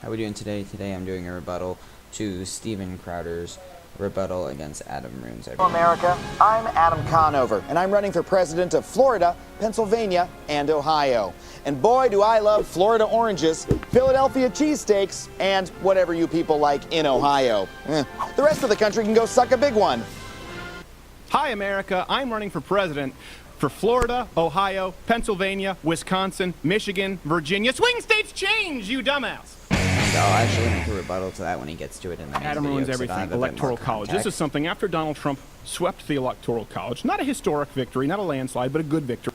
How we doing today? Today I'm doing a rebuttal to Steven Crowder's rebuttal against Adam Rune's. America, I'm Adam Conover, and I'm running for president of Florida, Pennsylvania, and Ohio. And boy, do I love Florida oranges, Philadelphia cheesesteaks, and whatever you people like in Ohio. The rest of the country can go suck a big one. Hi, America. I'm running for president for Florida, Ohio, Pennsylvania, Wisconsin, Michigan, Virginia. Swing states change, you dumbass. And I'll actually make a rebuttal to that when he gets to it in the main Adam video, ruins so that I everything. have a bit Electoral more college. context. This is something after Donald Trump swept the Electoral College. Not a historic victory, not a landslide, but a good victory.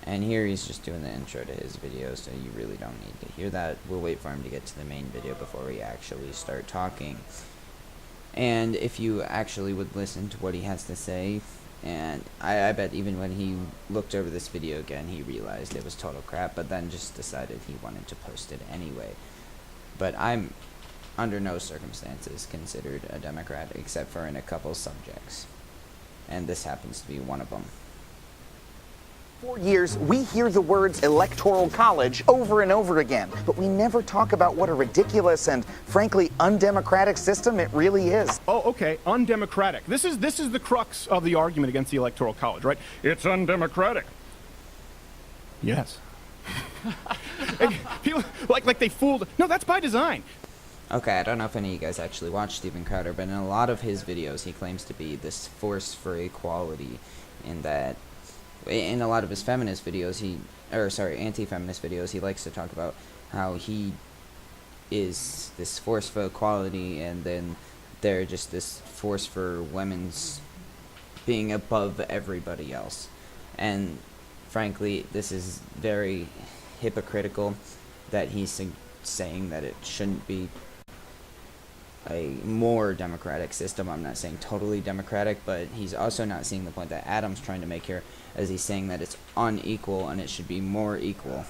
And here he's just doing the intro to his video, so you really don't need to hear that. We'll wait for him to get to the main video before we actually start talking. And if you actually would listen to what he has to say, and I bet even when he looked over this video again, he realized it was total crap, but then just decided he wanted to post it anyway. But I'm under no circumstances considered a Democrat, except for in a couple subjects. And this happens to be one of them. For years, we hear the words electoral college over and over again, but we never talk about what a ridiculous and frankly undemocratic system it really is. Oh, okay, undemocratic. This is the crux of the argument against the Electoral College, right? It's undemocratic. Yes. People like they fooled. No, that's by design. Okay, I don't know if any of you guys actually watch Steven Crowder, but in a lot of his videos, he claims to be this force for equality, in that in a lot of his feminist videos, anti-feminist videos, he likes to talk about how he is this force for equality, and then they're just this force for women's being above everybody else. And frankly, this is very hypocritical that he's saying that it shouldn't be a more democratic system. I'm not saying totally democratic, but he's also not seeing the point that Adam's trying to make here, as he's saying that it's unequal and it should be more equal.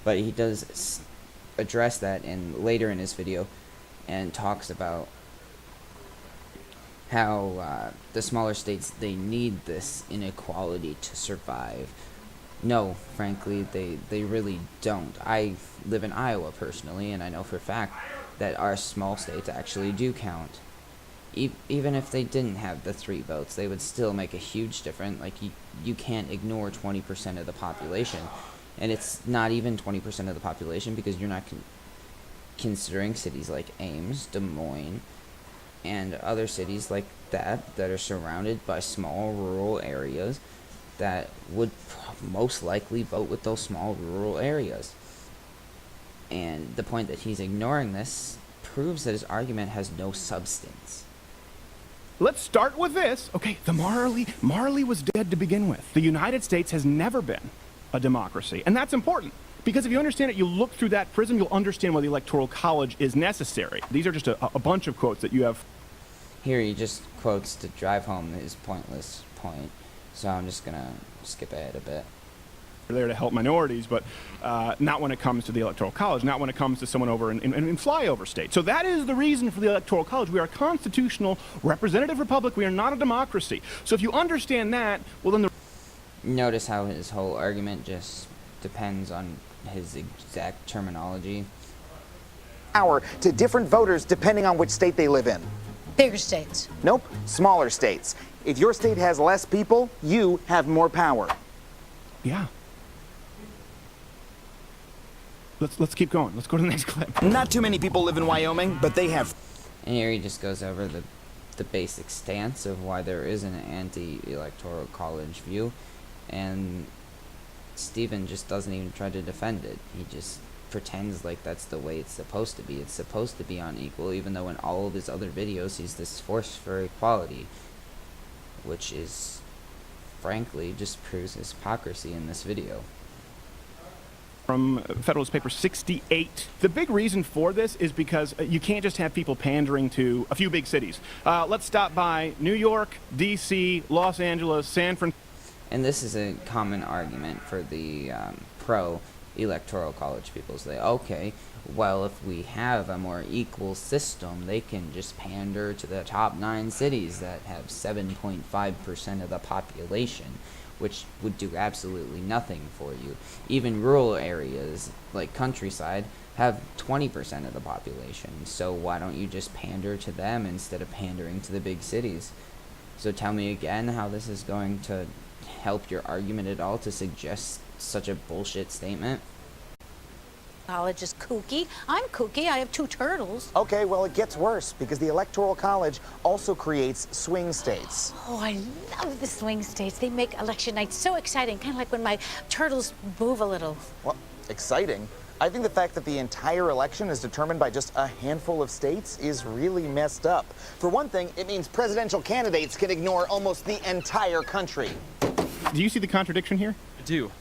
But he does address that later in his video, and talks about how the smaller states, they need this inequality to survive. No, frankly, they really don't. I live in Iowa personally, and I know for a fact that our small states actually do count. Even if they didn't have the 3 votes, they would still make a huge difference. Like, you can't ignore 20% of the population. And it's not even 20% of the population, because you're not considering cities like Ames, Des Moines, and other cities like that are surrounded by small rural areas that would most likely vote with those small rural areas. And the point that he's ignoring this proves that his argument has no substance. Let's start with this. Okay, the Marley was dead to begin with. The United States has never been a democracy, and that's important. Because if you understand it, you look through that prism, you'll understand why the Electoral College is necessary. These are just a bunch of quotes that you have. Here he just quotes to drive home his pointless point, so I'm just gonna skip ahead a bit. There to help minorities, but not when it comes to the Electoral College, not when it comes to someone over in flyover state. So that is the reason for the Electoral College. We are a constitutional representative republic. We are not a democracy. So if you understand that, well then Notice how his whole argument just depends on his exact terminology. Power to different voters depending on which state they live in. Bigger states. Nope, smaller states. If your state has less people, you have more power. Yeah. Let's keep going. Let's go to the next clip. Not too many people live in Wyoming, but they have. And here he just goes over the basic stance of why there is an anti-electoral college view, and Steven just doesn't even try to defend it. He just pretends like that's the way it's supposed to be. It's supposed to be unequal, even though in all of his other videos he's this force for equality, which is, frankly, just proves his hypocrisy in this video. From Federalist Paper 68. The big reason for this is because you can't just have people pandering to a few big cities. Let's stop by New York, D.C., Los Angeles, San Francisco. And this is a common argument for the pro-electoral college people. Say, okay, well, if we have a more equal system, they can just pander to the top 9 cities that have 7.5% of the population, which would do absolutely nothing for you. Even rural areas, like countryside, have 20% of the population. So why don't you just pander to them instead of pandering to the big cities? So tell me again how this is going to help your argument at all to suggest such a bullshit statement. College is kooky. I'm kooky. I have 2 turtles. Okay, well, it gets worse because the Electoral College also creates swing states. Oh, I love the swing states. They make election night so exciting, kind of like when my turtles move a little. Well, exciting. I think the fact that the entire election is determined by just a handful of states is really messed up. For one thing, it means presidential candidates can ignore almost the entire country. Do you see the contradiction here? I do.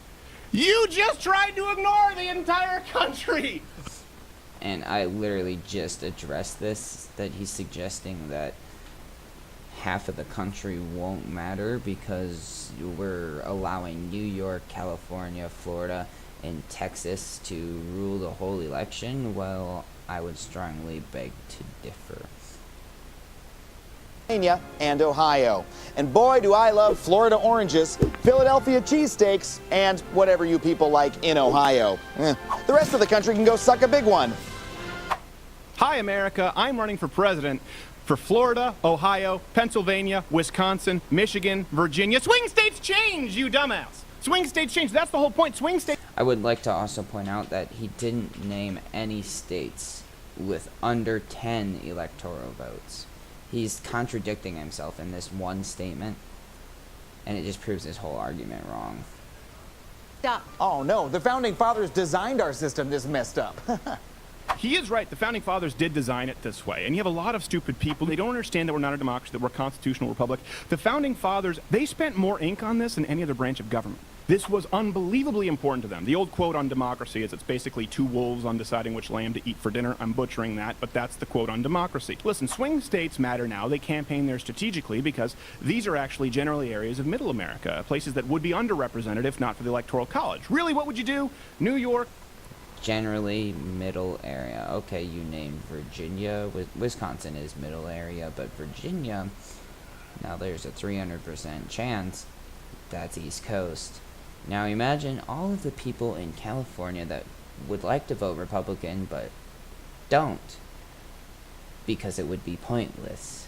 You just tried to ignore the entire country! And I literally just addressed this, that he's suggesting that half of the country won't matter because we're allowing New York, California, Florida, and Texas to rule the whole election. Well, I would strongly beg to differ. And Ohio. And boy, do I love Florida oranges, Philadelphia cheesesteaks, and whatever you people like in Ohio. The rest of the country can go suck a big one. Hi, America. I'm running for president for Florida, Ohio, Pennsylvania, Wisconsin, Michigan, Virginia. Swing states change, you dumbass. Swing states change. That's the whole point. Swing states. I would like to also point out that he didn't name any states with under 10 electoral votes. He's contradicting himself in this one statement, and it just proves his whole argument wrong. Stop. Oh no, the Founding Fathers designed our system this messed up. He is right. The Founding Fathers did design it this way. And you have a lot of stupid people. They don't understand that we're not a democracy, that we're a constitutional republic. The Founding Fathers, they spent more ink on this than any other branch of government. This was unbelievably important to them. The old quote on democracy is it's basically 2 wolves on deciding which lamb to eat for dinner. I'm butchering that, but that's the quote on democracy. Listen, swing states matter now. They campaign there strategically because these are actually generally areas of middle America, places that would be underrepresented if not for the Electoral College. Really, what would you do? New York. Generally middle area. Okay, you named Virginia. Wisconsin is middle area, but Virginia, now there's a 300% chance that's East Coast. Now imagine all of the people in California that would like to vote Republican but don't because it would be pointless.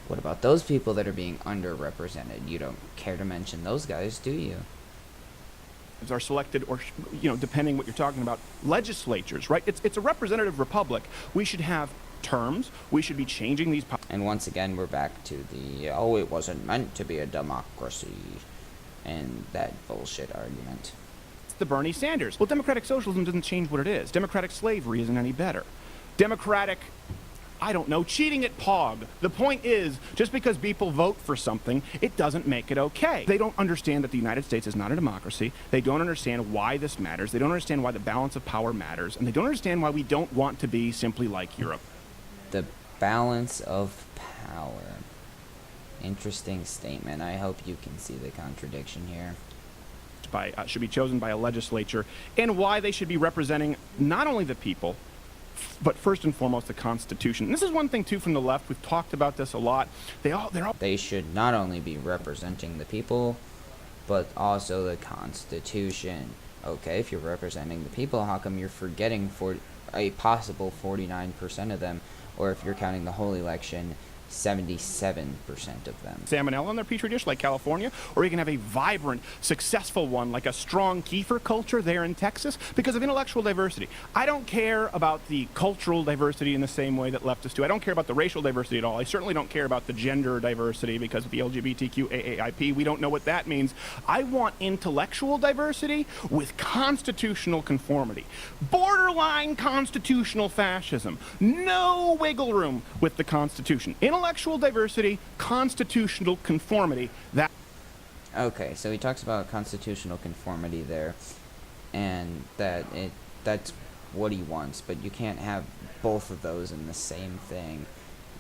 What about those people that are being underrepresented? You don't care to mention those guys, do you? Are selected, or depending what you're talking about, legislatures, right? It's a representative republic. We should have terms. We should be changing these. And once again, we're back to the it wasn't meant to be a democracy, and that bullshit argument. The Bernie Sanders. Well, democratic socialism doesn't change what it is. Democratic slavery isn't any better. Democratic, I don't know, cheating at POG. The point is, just because people vote for something, it doesn't make it okay. They don't understand that the United States is not a democracy. They don't understand why this matters. They don't understand why the balance of power matters. And they don't understand why we don't want to be simply like Europe. The balance of power. Interesting statement. I hope you can see the contradiction here. Should be chosen by a legislature, and why they should be representing not only the people, but first and foremost the Constitution. And this is one thing too from the left. We've talked about this a lot. They should not only be representing the people, but also the Constitution. Okay, if you're representing the people, how come you're forgetting for a possible 49% of them, or if you're counting the whole election, 77% of them. Salmonella on their petri dish like California, or you can have a vibrant, successful one like a strong kefir culture there in Texas because of intellectual diversity. I don't care about the cultural diversity in the same way that leftists do. I don't care about the racial diversity at all. I certainly don't care about the gender diversity because of the LGBTQ AAIP. We don't know what that means. I want intellectual diversity with constitutional conformity. Borderline constitutional fascism. No wiggle room with the Constitution. Intellectual diversity, constitutional conformity. Okay, so he talks about constitutional conformity there, and that's what he wants, but you can't have both of those in the same thing.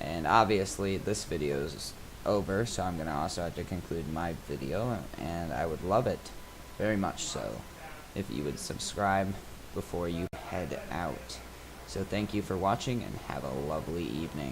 And obviously this video is over, so I'm gonna also have to conclude my video, and I would love it very much so if you would subscribe before you head out. So thank you for watching and have a lovely evening.